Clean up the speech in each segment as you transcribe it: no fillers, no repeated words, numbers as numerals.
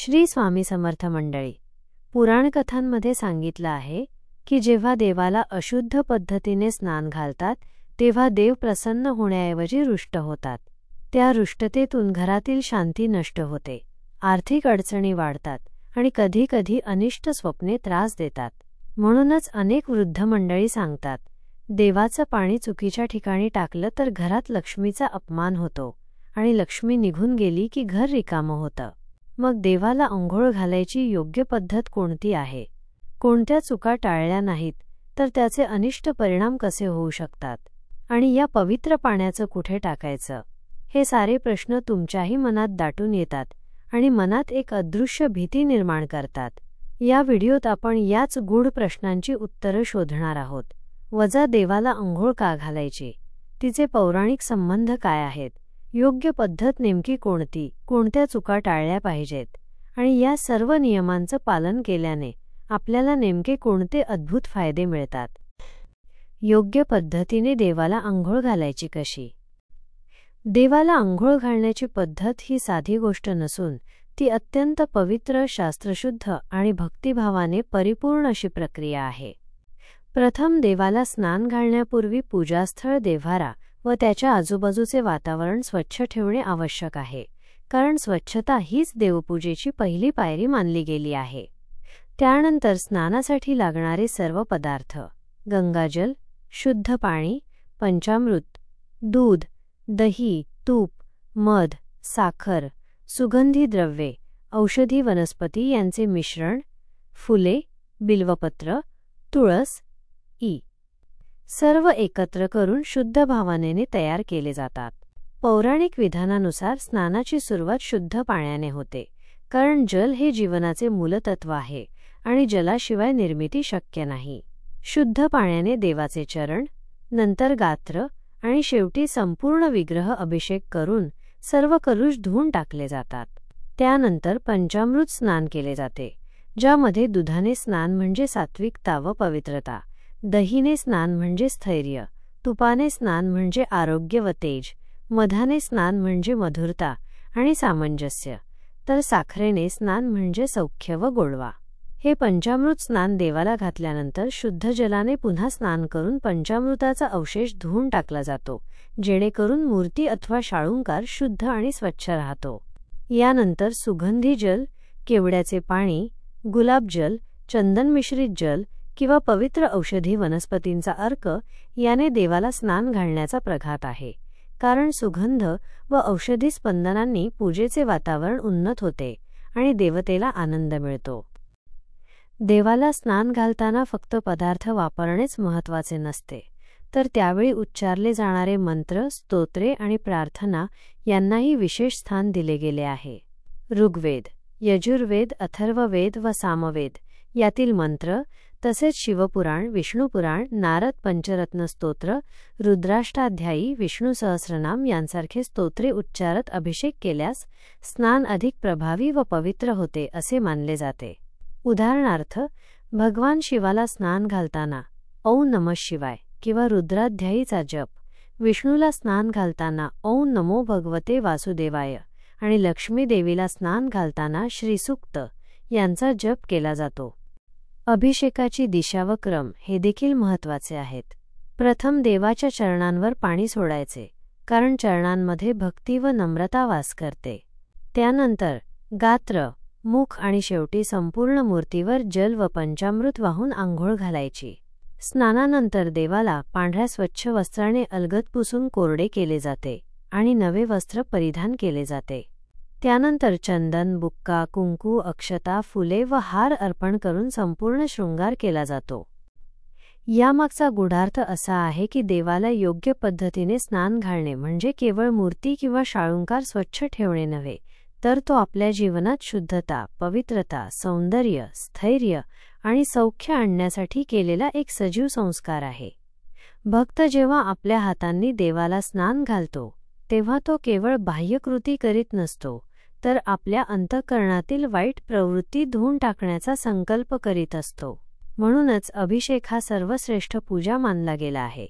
श्री स्वामी समर्थ मंडळी, पुराणकथांमध्ये सांगितलं आहे की जेव्हा देवाला अशुद्ध पद्धतीने स्नान घालतात तेव्हा देव प्रसन्न होण्याऐवजी रुष्ट होतात. त्या रुष्टतेतून घरातील शांती नष्ट होते, आर्थिक अडचणी वाढतात आणि कधीकधी अनिष्ट स्वप्ने त्रास देतात. म्हणूनच अनेक वृद्ध मंडळी सांगतात, देवाचं पाणी चुकीच्या ठिकाणी टाकलं तर घरात लक्ष्मीचा अपमान होतो आणि लक्ष्मी निघून गेली की घर रिकामं होतं. मग देवाला अंघोळ घालायची योग्य पद्धत कोणती आहे? कोणत्या चुका टाळल्या नाहीत तर त्याचे अनिष्ट परिणाम कसे होऊ शकतात? आणि या पवित्र पाण्याचं कुठे टाकायचं? हे सारे प्रश्न तुमच्याही मनात दाटून येतात आणि मनात एक अदृश्य भीती निर्माण करतात. या व्हिडिओत आपण याच गूढ प्रश्नांची उत्तरं शोधणार आहोत. वजा देवाला अंघोळ का घालायची? तिचे पौराणिक संबंध काय आहेत? योग्य पद्धत नेमकी कोणती? कोणत्या चुका टाळल्या पाहिजेत? आणि या सर्व नियमांचं पालन केल्याने आपल्याला नेमके कोणते अद्भुत फायदे मिळतात? योग्य पद्धतीने देवाला अंघोळ घालायची कशी? देवाला अंघोळ घालण्याची पद्धत ही साधी गोष्ट नसून ती अत्यंत पवित्र, शास्त्रशुद्ध आणि भक्तिभावाने परिपूर्ण अशी प्रक्रिया आहे. प्रथम देवाला स्नान घालण्यापूर्वी पूजास्थळ, देव्हारा व त्याच्या आजूबाजूचे वातावरण स्वच्छ ठेवणे आवश्यक आहे, कारण स्वच्छता हीच देवपूजेची पहिली पायरी मानली गेली आहे. त्यानंतर स्नानासाठी लागणारे सर्व पदार्थ, गंगाजल, शुद्ध पाणी, पंचामृत, दूध, दही, तूप, मध, साखर, सुगंधी द्रव्ये, औषधी वनस्पती यांचे मिश्रण, फुले, बिल्वपत्र, तुळस इ. सर्व एकत्र करून शुद्ध भावनेने तयार केले जातात. पौराणिक विधानानुसार स्नानाची सुरुवात शुद्ध पाण्याने होते, कारण जल हे जीवनाचे मूलतत्व आहे आणि जलाशिवाय निर्मिती शक्य नाही. शुद्ध पाण्याने देवाचे चरण, नंतर गात्र आणि शेवटी संपूर्ण विग्रह अभिषेक करून सर्व कलुष धुवून टाकले जातात. त्यानंतर पंचामृत स्नान केले जाते, ज्यामध्ये दुधाने स्नान म्हणजे सात्विकता व पवित्रता, दहीने स्नान म्हणजे स्थैर्य, तुपाने स्नान म्हणजे आरोग्य व तेज, मधाने स्नान म्हणजे मधुरता आणि सामंजस्य, तर साखरेने स्नान म्हणजे सौख्य व गोडवा. हे पंचामृत स्नान देवाला घातल्यानंतर शुद्ध जलाने पुन्हा स्नान करून पंचामृताचा अवशेष धुवून टाकला जातो, जेणेकरून मूर्ती अथवा शाळुंकार शुद्ध आणि स्वच्छ राहतो. यानंतर सुगंधी जल, केवड्याचे पाणी, गुलाबजल, चंदन मिश्रित जल किंवा पवित्र औषधी वनस्पतींचा अर्क याने देवाला स्नान घालण्याचा प्रघात आहे, कारण सुगंध व औषधी स्पंदनांनी पूजेचे वातावरण उन्नत होते आणि देवतेला आनंद मिळतो. देवाला स्नान घालताना फक्त पदार्थ वापरणेच महत्त्वाचे नसते, तर त्यावेळी उच्चारले जाणारे मंत्र, स्तोत्रे आणि प्रार्थना यांनाही विशेष स्थान दिले गेले आहे. ऋग्वेद, यजुर्वेद, अथर्ववेद व सामवेद यातील मंत्र, तसेच शिवपुराण, विष्णुपुराण, नारद पंचरत्न स्तोत्र, रुद्राष्टाध्यायी, विष्णू सहस्रनाम यांसारखे स्तोत्रे उच्चारत अभिषेक केल्यास स्नान अधिक प्रभावी व पवित्र होते असे मानले जाते. उदाहरणार्थ, भगवान शिवाला स्नान घालताना ओम नमः शिवाय किंवा रुद्राध्यायीचा जप, विष्णूला स्नान घालताना ओम नमो भगवते वासुदेवाय आणि लक्ष्मी देवीला स्नान घालताना श्रीसूक्त यांचा जप केला जातो. अभिषेकाची दिशा व क्रम हे देखील महत्त्वाचे आहेत. प्रथम देवाच्या चरणांवर पाणी सोडायचे, कारण चरणांमध्ये भक्ती व नम्रता वास करते. त्यानंतर गात्र, मुख आणि शेवटी संपूर्ण मूर्तीवर जल व पंचामृत वाहून आंघोळ घालायची. स्नानानंतर देवाला पांढऱ्या स्वच्छ वस्त्राने अलगद पुसून कोरडे केले जाते आणि नवे वस्त्र परिधान केले जाते. त्यानंतर चंदन, बुक्का, कुंकू, अक्षता, फुले व हार अर्पण करून संपूर्ण शृंगार केला जातो. यामागचा गूढार्थ असा आहे की देवाला योग्य पद्धतीने स्नान घालणे म्हणजे केवळ मूर्ती किंवा शाळुंकार स्वच्छ ठेवणे नव्हे, तर तो आपल्या जीवनात शुद्धता, पवित्रता, सौंदर्य, स्थैर्य आणि सौख्य आणण्यासाठी केलेला एक सजीव संस्कार आहे. भक्त जेव्हा आपल्या हातांनी देवाला स्नान घालतो तेव्हा तो केवळ बाह्यकृती करीत नसतो, तर आपल्या अंतःकरणातील वाईट प्रवृत्ती धुवून टाकण्याचा संकल्प करीत असतो. म्हणूनच अभिषेक हा सर्वश्रेष्ठ पूजा मानला गेला आहे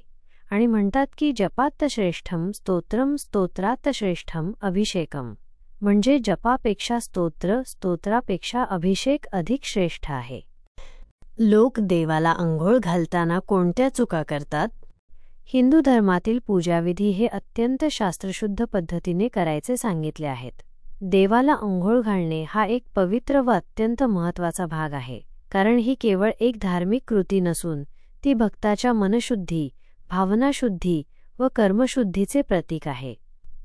आणि म्हणतात की जपात श्रेष्ठम स्तोत्रम स्तोत्रात श्रेष्ठम अभिषेकम, म्हणजे जपापेक्षा स्तोत्र, स्तोत्रापेक्षा अभिषेक अधिक श्रेष्ठ आहे. लोक देवाला अंघोळ घालताना कोणत्या चुका करतात? हिंदू धर्मातील पूजाविधी हे अत्यंत शास्त्रशुद्ध पद्धतीने करायचे सांगितले आहेत. देवाला अंघोळ घालणे हा एक पवित्र व अत्यंत महत्त्वाचा भाग आहे, कारण ही केवळ एक धार्मिक कृती नसून ती भक्ताच्या मनशुद्धी, भावनाशुद्धी व कर्मशुद्धीचे प्रतीक आहे.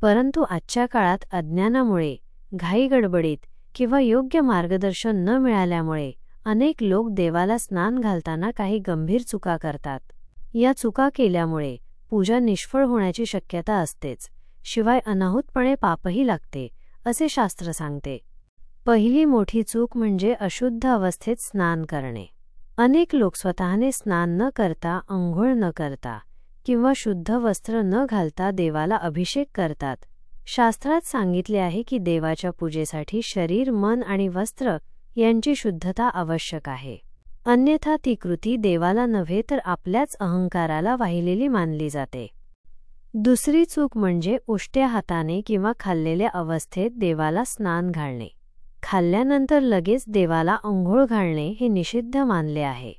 परंतु आजच्या काळात अज्ञानामुळे, घाईगडबडीत किंवा योग्य मार्गदर्शन न मिळाल्यामुळे अनेक लोक देवाला स्नान घालताना काही गंभीर चुका करतात. या चुका केल्यामुळे पूजा निष्फळ होण्याची शक्यता असतेच, शिवाय अनाहूतपणे पापही लागते, असे शास्त्र सांगते. पहिली मोठी चूक म्हणजे अशुद्ध अवस्थेत स्नान करणे. अनेक लोक स्वतःने स्नान न करता, अंघोळ न करता किंवा शुद्ध वस्त्र न घालता देवाला अभिषेक करतात. शास्त्रात सांगितले आहे की देवाच्या पूजेसाठी शरीर, मन आणि वस्त्र यांची शुद्धता आवश्यक आहे. अन्यथा ती कृती देवाला नव्हे तर आपल्याच अहंकाराला वाहिलेली मानली जाते. दुसरी चूक म्हणजे उष्ट्या हाताने किंवा खाल्लेल्या अवस्थेत देवाला स्नान घालणे. खाल्ल्यानंतर लगेच देवाला अंघोळ घालणे हे निषिद्ध मानले आहे,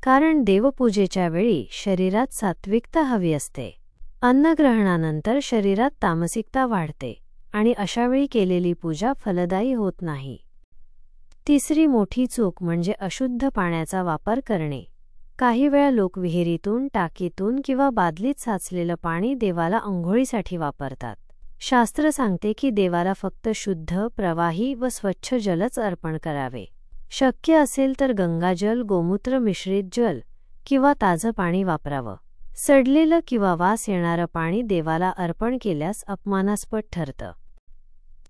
कारण देवपूजेच्या वेळी शरीरात सात्विकता हवी असते. अन्नग्रहणानंतर शरीरात तामसिकता वाढते आणि अशावेळी केलेली पूजा फलदायी होत नाही. तिसरी मोठी चूक म्हणजे अशुद्ध पाण्याचा वापर करणे. काही वेळा लोक विहिरीतून, टाकीतून किंवा बादलीत साचलेलं पाणी देवाला अंघोळीसाठी वापरतात. शास्त्र सांगते की देवाला फक्त शुद्ध, प्रवाही व स्वच्छ जलच अर्पण करावे. शक्य असेल तर गंगाजल, गोमूत्र मिश्रित जल किंवा ताजं पाणी वापरावं. सडलेलं किंवा वास येणारं पाणी देवाला अर्पण केल्यास अपमानास्पद ठरतं.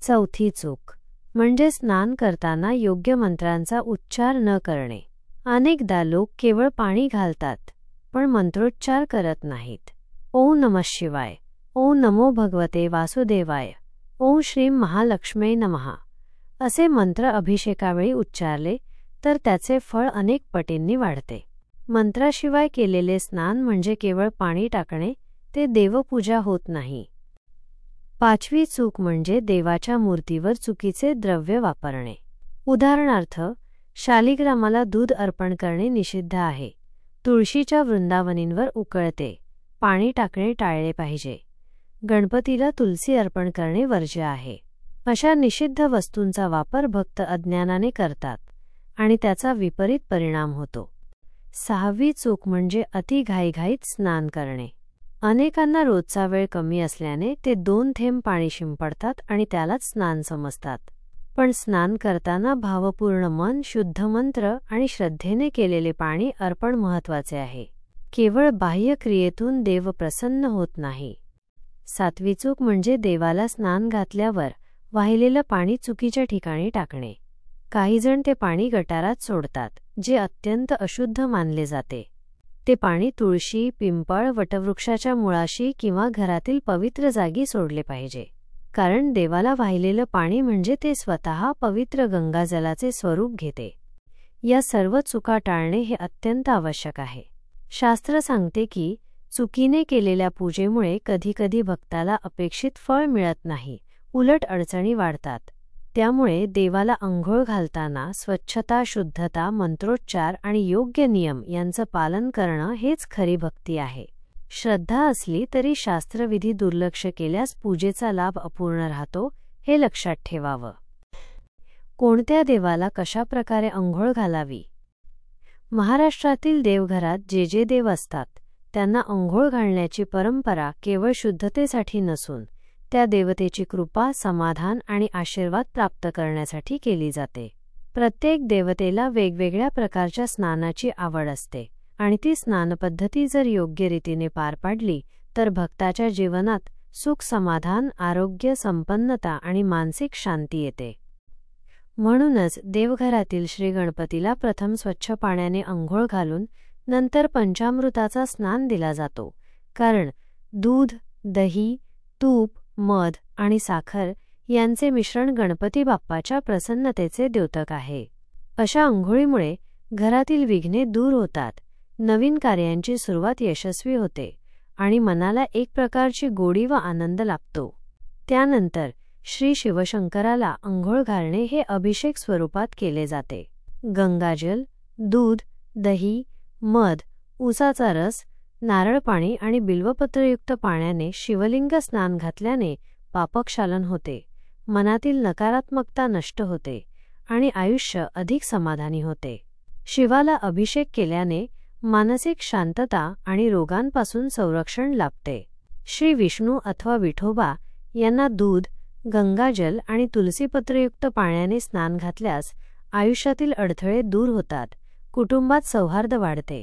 चौथी चूक म्हणजे स्नान करताना योग्य मंत्रांचा उच्चार न करणे. अनेकदा लोक केवळ पाणी घालतात पण मंत्रोच्चार करत नाहीत. ओम नमः शिवाय, ओम नमो भगवते वासुदेवाय, ओम श्रीं महालक्ष्मी नमः असे मंत्र अभिषेकावेळी उच्चारले तर त्याचे फळ अनेक पटींनी वाढते. मंत्राशिवाय केलेले स्नान म्हणजे केवळ पाणी टाकणे, ते देवपूजा होत नाही. पाचवी चूक म्हणजे देवाच्या मूर्तीवर चुकीचे द्रव्य वापरणे. उदाहरणार्थ, शालिग्रामाला दूध अर्पण करणे निषिद्ध आहे. तुळशीच्या वृंदावनींवर उकळते पाणी टाकणे टाळले पाहिजे. गणपतीला तुलसी अर्पण करणे वर्ज्य आहे. अशा निषिद्ध वस्तूंचा वापर भक्त अज्ञानाने करतात आणि त्याचा विपरीत परिणाम होतो. सहावी चूक म्हणजे अति घाईघाईत स्नान करणे. अनेकांना रोजचा वेळ कमी असल्याने ते 2 थेंब पाणी शिंपडतात आणि त्यालाच स्नान समजतात. पण स्नान करताना भावपूर्ण मन, शुद्ध मंत्र आणि श्रद्धेने केलेले पाणी अर्पण महत्त्वाचे आहे. केवळ बाह्य क्रियेतून देव प्रसन्न होत नाही. सातवी चूक म्हणजे देवाला स्नान घातल्यावर वाहिलेलं पाणी चुकीच्या ठिकाणी टाकणे. काही जण ते पाणी गटारात सोडतात, जे अत्यंत अशुद्ध मानले जाते. ते पाणी तुळशी, पिंपळ, वटवृक्षाच्या मुळाशी किंवा घरातील पवित्र जागी सोडले पाहिजे, कारण देवाला वाहिलेलं पाणी म्हणजे ते स्वतः पवित्र गंगाजलाचे स्वरूप घेते. या सर्व चुका टाळणे हे अत्यंत आवश्यक आहे. शास्त्र सांगते की चुकीने केलेल्या पूजेमुळे कधीकधी भक्ताला अपेक्षित फळ मिळत नाही, उलट अडचणी वाढतात. त्यामुळे देवाला अंघोळ घालताना स्वच्छता, शुद्धता, मंत्रोच्चार आणि योग्य नियम यांचं पालन करणं हेच खरी भक्ती आहे. श्रद्धा असली तरी शास्त्रविधी दुर्लक्ष केल्यास पूजेचा लाभ अपूर्ण राहतो, हे लक्षात ठेवावं. कोणत्या देवाला कशा प्रकारे अंघोळ घालावी? महाराष्ट्रातील देवघरात जे जे देव असतात त्यांना अंघोळ घालण्याची परंपरा केवळ शुद्धतेसाठी नसून त्या देवतेची कृपा, समाधान आणि आशीर्वाद प्राप्त करण्यासाठी केली जाते. प्रत्येक देवतेला वेगवेगळ्या प्रकारच्या स्नानाची आवड असते आणि ती स्नानपद्धती जर योग्य रीतीने पार पाडली तर भक्ताच्या जीवनात सुख, समाधान, आरोग्य, संपन्नता आणि मानसिक शांती येते. म्हणूनच देवघरातील श्री गणपतीला प्रथम स्वच्छ पाण्याने अंघोळ घालून नंतर पंचामृताचा स्नान दिला जातो, कारण दूध, दही, तूप, मध आणि साखर यांचे मिश्रण गणपती बाप्पाच्या प्रसन्नतेचे द्योतक आहे. अशा अंघोळीमुळे घरातील विघ्ने दूर होतात, नवीन कार्यांची सुरुवात यशस्वी होते आणि मनाला एक प्रकारची गोडी व आनंद लाभतो. त्यानंतर श्री शिवशंकराला अंघोळ घालणे हे अभिषेक स्वरूपात केले जाते. गंगाजल, दूध, दही, मध, ऊसाचा रस, नारळ पाणी आणि बिल्वपत्रयुक्त पाण्याने शिवलिंग स्नान घातल्याने पापक्षालन होते, मनातील नकारात्मकता नष्ट होते आणि आयुष्य अधिक समाधानी होते. शिवाला अभिषेक केल्याने मानसिक शांतता आणि रोगांपासून संरक्षण लाभते. श्री विष्णू अथवा विठोबा यांना दूध, गंगाजल आणि तुलसीपत्रयुक्त पाण्याने स्नान घातल्यास आयुष्यातील अडथळे दूर होतात, कुटुंबात सौहार्द वाढते,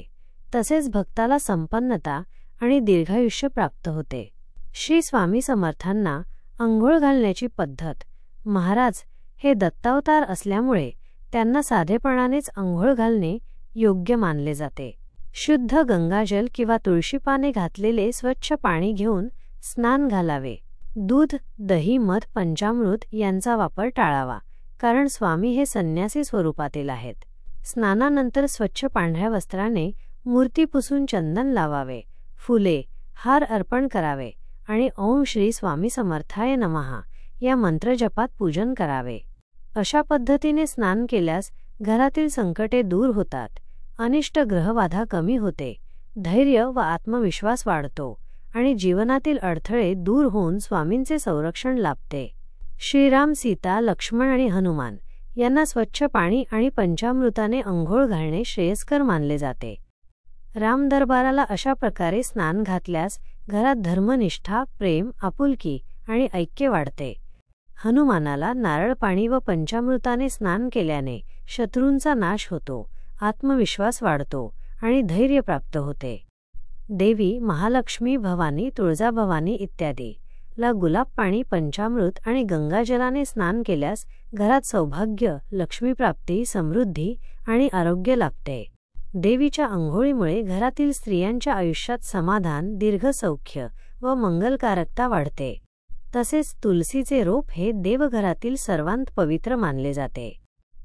तसेच भक्ताला संपन्नता आणि दीर्घायुष्य प्राप्त होते. श्री स्वामी समर्थांना अंघोळ घालण्याची पद्धत. महाराज हे दत्तावतार असल्यामुळे त्यांना साधेपणानेच अंघोळ घालणे योग्य मानले जाते. शुद्ध गंगाजल किंवा तुळशीपाने घातलेले स्वच्छ पाणी घेऊन स्नान घालावे. दूध, दही, मध, पंचामृत यांचा वापर टाळावा, कारण स्वामी हे संन्यासी स्वरूपातील आहेत. स्नानानंतर स्वच्छ पांढऱ्या वस्त्राने मूर्ती पुसून चंदन लावावे, फुले, हार अर्पण करावे आणि ओम श्री स्वामी समर्थाय नमः या मंत्रजपात पूजन करावे. अशा पद्धतीने स्नान केल्यास घरातील संकटे दूर होतात, अनिष्ट ग्रहबाधा कमी होते, धैर्य व आत्मविश्वास वाढतो आणि जीवनातील अडथळे दूर होऊन स्वामींचे संरक्षण लाभते. श्रीराम, सीता, लक्ष्मण आणि हनुमान यांना स्वच्छ पाणी आणि पंचामृताने अंघोळ घालणे श्रेयस्कर मानले जाते. रामदरबाराला अशा प्रकारे स्नान घातल्यास घरात धर्मनिष्ठा, प्रेम, आपुलकी आणि ऐक्य वाढते. हनुमानाला नारळ पाणी व पंचामृताने स्नान केल्याने शत्रूंचा नाश होतो, आत्मविश्वास वाढतो आणि धैर्य प्राप्त होते. देवी महालक्ष्मी, भवानी, तुळजाभवानी इत्यादी ला गुलाब पाणी, पंचामृत आणि गंगाजलाने स्नान केल्यास घरात सौभाग्य, लक्ष्मीप्राप्ती, समृद्धी आणि आरोग्य लाभते. देवीच्या अंघोळीमुळे घरातील स्त्रियांच्या आयुष्यात समाधान, दीर्घ सौख्य व मंगलकारकता वाढते. तसेच तुलसीचे रोप हे देवघरातील सर्वांत पवित्र मानले जाते.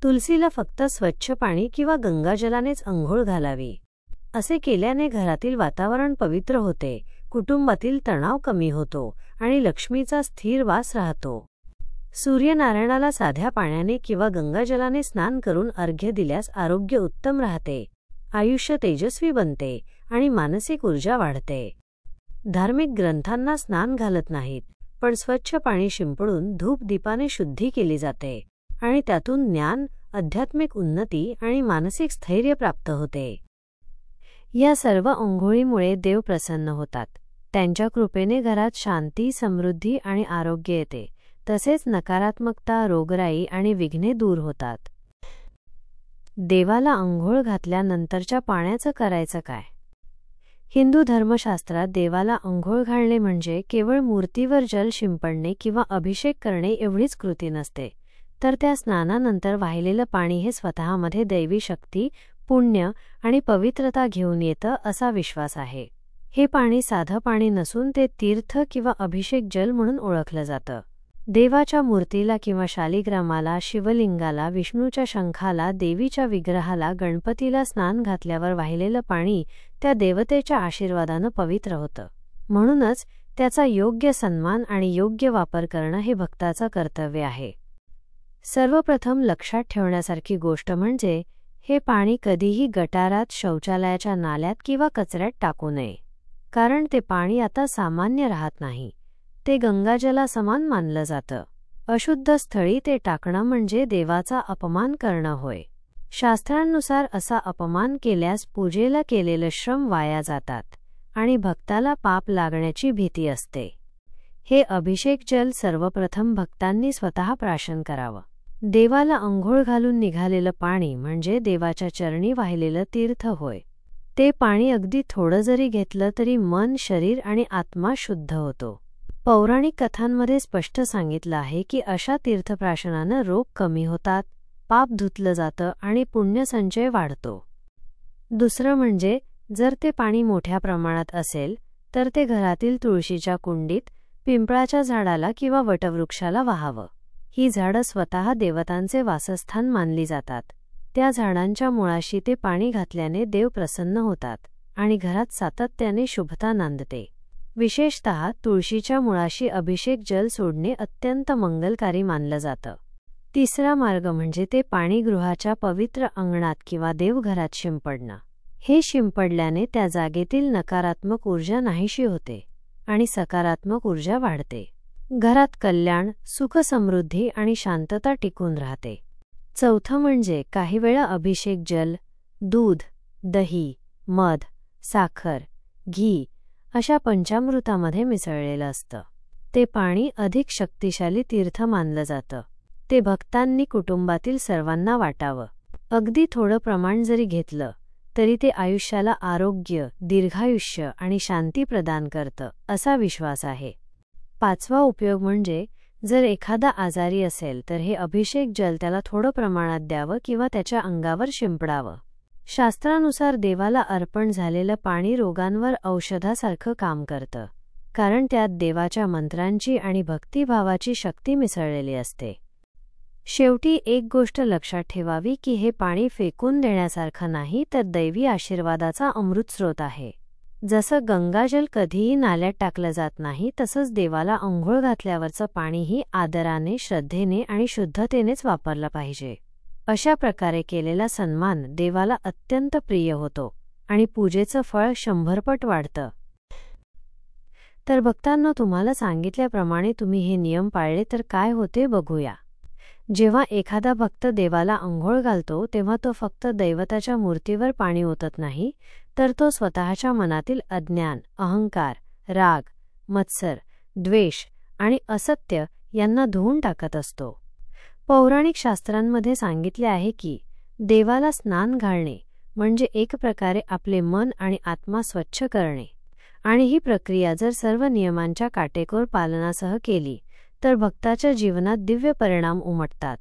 तुलसीला फक्त स्वच्छ पाणी किंवा गंगाजलानेच अंघोळ घालावी. असे केल्याने घरातील वातावरण पवित्र होते, कुटुंबातील तणाव कमी होतो आणि लक्ष्मीचा स्थिर वास राहतो. सूर्यनारायणाला साध्या पाण्याने किंवा गंगाजलाने स्नान करून अर्घ्य दिल्यास आरोग्य उत्तम राहते, आयुष्य तेजस्वी बनते आणि मानसिक ऊर्जा वाढते. धार्मिक ग्रंथांना स्नान घालत नाहीत, पण स्वच्छ पाणी शिंपडून धूप दीपाने शुद्धी केली जाते आणि त्यातून ज्ञान, आध्यात्मिक उन्नती आणि मानसिक स्थैर्य प्राप्त होते. या सर्व अंघोळीमुळे देव प्रसन्न होतात. त्यांच्या कृपेने घरात शांती, समृद्धी आणि आरोग्य येते. तसेच नकारात्मकता, रोगराई आणि विघ्ने दूर होतात. देवाला अंघोळ घातल्यानंतरच्या पाण्याचं करायचं काय? हिंदू धर्मशास्त्रात देवाला अंघोळ घालणे म्हणजे केवळ मूर्तीवर जल शिंपडणे किंवा अभिषेक करणे एवढीच कृती नसते, तर त्या स्नानानंतर वाहिलेलं पाणी हे स्वतःमध्ये दैवी शक्ती, पुण्य आणि पवित्रता घेऊन येतं असा विश्वास आहे. हे पाणी साधं पाणी नसून ते तीर्थ किंवा अभिषेक जल म्हणून ओळखलं जातं. देवाच्या मूर्तीला किंवा शालिग्रामाला, शिवलिंगाला, विष्णूच्या शंखाला, देवीच्या विग्रहाला, गणपतीला स्नान घातल्यावर वाहिलेलं पाणी त्या देवतेच्या आशीर्वादानं पवित्र होतं. म्हणूनच त्याचा योग्य सन्मान आणि योग्य वापर करणं हे भक्ताचं कर्तव्य आहे. सर्वप्रथम लक्षात ठेवण्यासारखी गोष्ट म्हणजे हे पाणी कधीही गटारात, शौचालयाच्या नाल्यात किंवा कचऱ्यात टाकू नये, कारण ते पाणी आता सामान्य राहत नाही. ते गंगाजला समान मानलं जातं. अशुद्ध स्थळी ते टाकणं म्हणजे देवाचा अपमान करणं होय. शास्त्रांनुसार असा अपमान केल्यास पूजेला केलेलं श्रम वाया जातात आणि भक्ताला पाप लागण्याची भीती असते. हे अभिषेक जल सर्वप्रथम भक्तांनी स्वतः प्राशन करावं. देवाला अंघोळ घालून निघालेलं पाणी म्हणजे देवाच्या चरणी वाहिलेलं तीर्थ होय. ते पाणी अगदी थोडं जरी घेतलं तरी मन, शरीर आणि आत्मा शुद्ध होतो. पौराणिक कथांमध्ये स्पष्ट सांगितलं आहे की अशा तीर्थप्राशनानं रोग कमी होतात, पाप धुतलं जातं आणि पुण्यसंचय वाढतो. दुसरं म्हणजे जर ते पाणी मोठ्या प्रमाणात असेल तर ते घरातील तुळशीच्या कुंडीत, पिंपळाच्या झाडाला किंवा वटवृक्षाला वाहावं. ही झाडं स्वतः देवतांचे वासस्थान मानली जातात. त्या झाडांच्या मुळाशी ते पाणी घातल्याने देव प्रसन्न होतात आणि घरात सातत्याने शुभता नांदते. विशेषतः तुळशीच्या मुळाशी अभिषेक जल सोडणे अत्यंत मंगलकारी मानलं जातं. तिसरा मार्ग म्हणजे ते पाणी गृहाच्या पवित्र अंगणात किंवा देवघरात शिंपडणं. हे शिंपडल्याने त्या जागेतील नकारात्मक ऊर्जा नाहीशी होते आणि सकारात्मक ऊर्जा वाढते. घरात कल्याण, सुख, समृद्धी आणि शांतता टिकून राहते. चौथं म्हणजे काही वेळा अभिषेक जल दूध, दही, मध, साखर, घी अशा पंचामृतामध्ये मिसळलेलं असतं. ते पाणी अधिक शक्तिशाली तीर्थ मानलं जातं. ते भक्तांनी कुटुंबातील सर्वांना वाटावं. अगदी थोडं प्रमाण जरी घेतलं तरी ते आयुष्याला आरोग्य, दीर्घायुष्य आणि शांती प्रदान करतं असा विश्वास आहे. पाचवा उपयोग म्हणजे जर एखादा आजारी असेल तर हे अभिषेक जल त्याला थोडं प्रमाणात द्यावं किंवा त्याच्या अंगावर शिंपडावं. शास्त्रानुसार देवाला अर्पण झालेलं पाणी रोगांवर औषधासारखं काम करतं, कारण त्यात देवाच्या मंत्रांची आणि भक्तिभावाची शक्ती मिसळलेली असते. शेवटी एक गोष्ट लक्षात ठेवावी की हे पाणी फेकून देण्यासारखं नाही, तर दैवी आशीर्वादाचा अमृतस्रोत आहे. जसं गंगाजल कधीही नाल्यात टाकलं जात नाही, तसंच देवाला अंघोळ घातल्यावरचं पाणीही आदराने, श्रद्धेने आणि शुद्धतेनेच वापरलं पाहिजे. अशा प्रकारे केलेला सन्मान देवाला अत्यंत प्रिय होतो आणि पूजेचं फळ 100 पट वाढतं. तर भक्तांनो, तुम्हाला सांगितल्याप्रमाणे तुम्ही हे नियम पाळले तर काय होते बघूया. जेव्हा एखादा भक्त देवाला अंघोळ घालतो तेव्हा तो फक्त दैवताच्या मूर्तीवर पाणी ओतत नाही, तर तो स्वतःच्या मनातील अज्ञान, अहंकार, राग, मत्सर, द्वेष आणि असत्य यांना धुवून टाकत असतो. पौराणिक शास्त्रांमध्ये सांगितले आहे की देवाला स्नान घालणे म्हणजे एक प्रकारे आपले मन आणि आत्मा स्वच्छ करणे, आणि ही प्रक्रिया जर सर्व नियमांच्या काटेकोर पालनासह केली तर भक्ताच्या जीवनात दिव्य परिणाम उमटतात.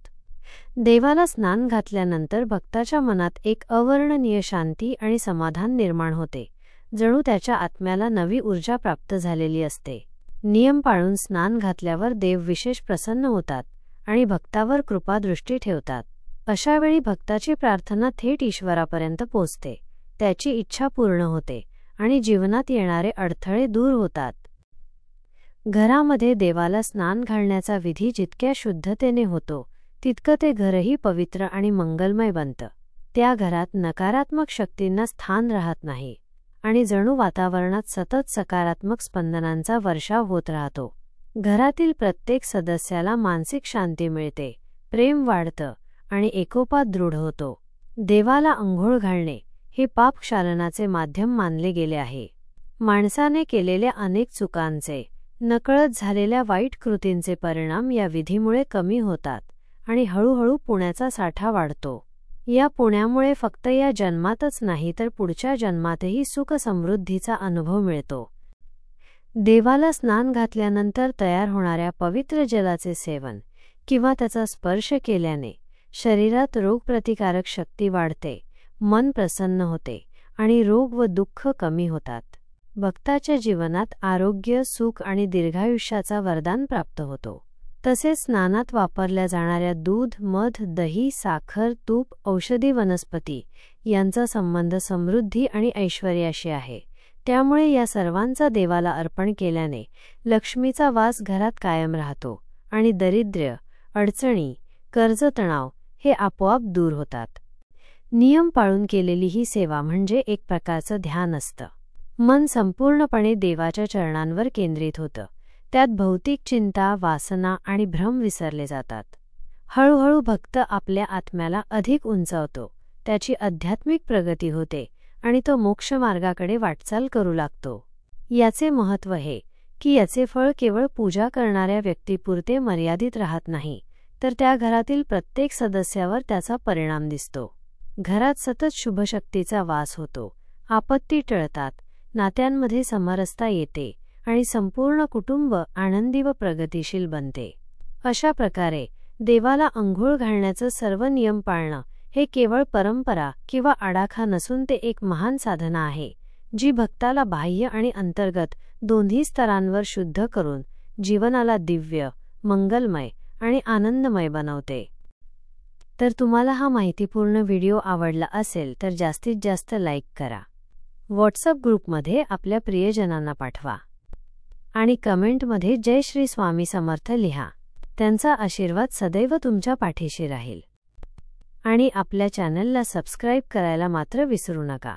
देवाला स्नान घातल्यानंतर भक्ताच्या मनात एक अवर्णनीय शांती आणि समाधान निर्माण होते, जणू त्याच्या आत्म्याला नवी ऊर्जा प्राप्त झालेली असते. नियम पाळून स्नान घातल्यावर देव विशेष प्रसन्न होतात आणि भक्तावर कृपादृष्टी ठेवतात. अशावेळी भक्ताची प्रार्थना थेट ईश्वरापर्यंत पोहोचते, त्याची इच्छा पूर्ण होते आणि जीवनात येणारे अडथळे दूर होतात. घरामध्ये देवाला स्नान घालण्याचा विधी जितक्या शुद्धतेने होतो तितकं ते घरही पवित्र आणि मंगलमय बनतं. त्या घरात नकारात्मक शक्तींना स्थान राहत नाही आणि जणू वातावरणात सतत सकारात्मक स्पंदनांचा वर्षाव होत राहतो. घरातील प्रत्येक सदस्याला मानसिक शांती मिळते, प्रेम वाढतं आणि एकोपा दृढ होतो. देवाला अंघोळ घालणे हे पापक्षालनाचे माध्यम मानले गेले आहे. माणसाने केलेल्या अनेक चुकांचे, नकळत झालेल्या वाईट कृतींचे परिणाम या विधीमुळे कमी होतात आणि हळूहळू पुण्याचा साठा वाढतो. या पुण्यामुळे फक्त या जन्मातच नाही तर पुढच्या जन्मातही सुख समृद्धीचा अनुभव मिळतो. देवाला स्नान घातल्यानंतर तयार होणाऱ्या पवित्र जलाचे सेवन किंवा त्याचा स्पर्श केल्याने शरीरात रोगप्रतिकारक शक्ती वाढते, मन प्रसन्न होते आणि रोग व दुःख कमी होतात. भक्ताच्या जीवनात आरोग्य, सुख आणि दीर्घायुष्याचा वरदान प्राप्त होतो. तसेच स्नानात वापरल्या जाणाऱ्या दूध, मध, दही, साखर, तूप, औषधी वनस्पती यांचा संबंध समृद्धी आणि ऐश्वर्याशी आहे. त्यामुळे या सर्वांचा देवाला अर्पण केल्याने लक्ष्मीचा वास घरात कायम राहतो आणि दारिद्र्य, अडचणी, कर्जतणाव हे आपोआप दूर होतात. नियम पाळून केलेली ही सेवा म्हणजे एक प्रकारचं ध्यान असतं. मन संपूर्णपणे देवाच्या चरणांवर केंद्रित होतं. त्यात भौतिक चिंता, वासना आणि भ्रम विसरले जातात. हळूहळू भक्त आपल्या आत्म्याला अधिक उंचावतो, त्याची आध्यात्मिक प्रगती होते आणि तो मोक्षमार्गाकडे वाटचाल करू लागतो. याचे महत्त्व हे की याचे फळ केवळ पूजा करणाऱ्या व्यक्तीपुरते मर्यादित राहत नाही, तर त्या घरातील प्रत्येक सदस्यावर त्याचा परिणाम दिसतो. घरात सतत शुभशक्तीचा वास होतो, आपत्ती टळतात, नात्यांमध्ये समरसता येते आणि संपूर्ण कुटुंब आनंदी व प्रगतिशील बनते. अशा प्रकारे देवाला अंघोळ घालण्याचं सर्व नियम पाळणं हे केवळ परंपरा किंवा आडाखा नसून ते एक महान साधना आहे, जी भक्ताला बाह्य आणि अंतर्गत दोन्ही स्तरांवर शुद्ध करून जीवनाला दिव्य, मंगलमय आणि आनंदमय बनवते. तर तुम्हाला हा माहितीपूर्ण व्हिडिओ आवडला असेल तर जास्तीत जास्त लाईक करा. व्हॉट्सअप ग्रुपमध्ये आपल्या प्रियजनांना पाठवा. आणि कमेंटमध्ये जय श्री स्वामी समर्थ लिहा. त्यांचा आशीर्वाद सदैव तुमच्या पाठीशी राहील. आणि आपल्या चॅनलला सबस्क्राईब करायला मात्र विसरू नका.